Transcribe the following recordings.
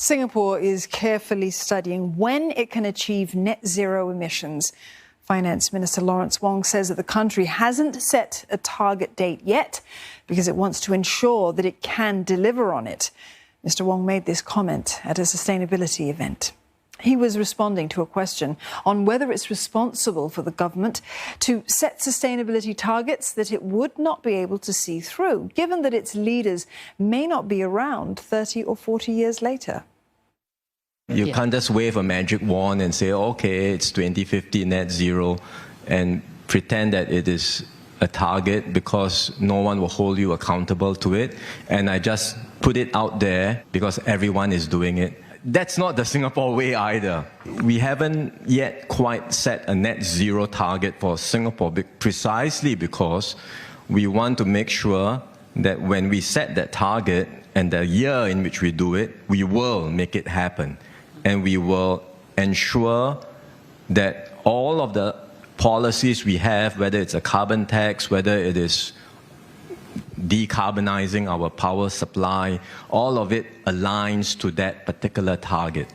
Singapore is carefully studying when it can achieve net zero emissions. Finance Minister Lawrence Wong says that the country hasn't set a target date yet because it wants to ensure that it can deliver on it. Mr. Wong made this comment at a sustainability event. He was responding to a question on whether it's responsible for the government to set sustainability targets that it would not be able to see through, given that its leaders may not be around 30 or 40 years later. You can't just wave a magic wand and say, okay, it's 2050 net zero, and pretend that it is a target because no one will hold you accountable to it. And I just put it out there because everyone is doing it. That's not the Singapore way either. We haven't yet quite set a net zero target for Singapore precisely because we want to make sure that when we set that target and the year in which we do it, we will make it happen. And we will ensure that all of the policies we have, whether it's a carbon tax, whether it is decarbonizing our power supply, all of it aligns to that particular target.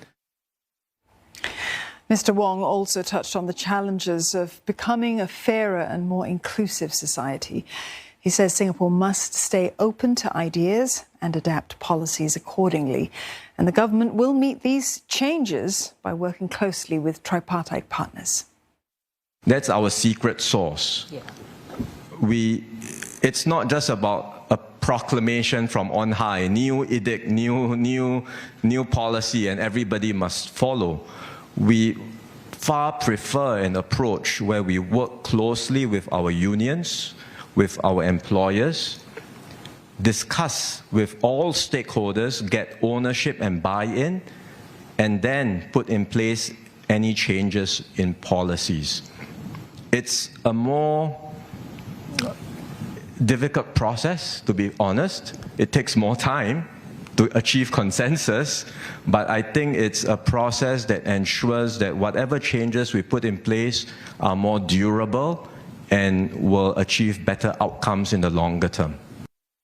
Mr. Wong also touched on the challenges of becoming a fairer and more inclusive society. He says Singapore must stay open to ideas and adapt policies accordingly. And the government will meet these changes by working closely with tripartite partners. That's our secret sauce. It's not just about a proclamation from on high, new edict, new policy, and everybody must follow. We far prefer an approach where we work closely with our unions, with our employers, discuss with all stakeholders, get ownership and buy-in, and then put in place any changes in policies. It's a more difficult process, to be honest. It takes more time to achieve consensus, but I think it's a process that ensures that whatever changes we put in place are more durable and will achieve better outcomes in the longer term.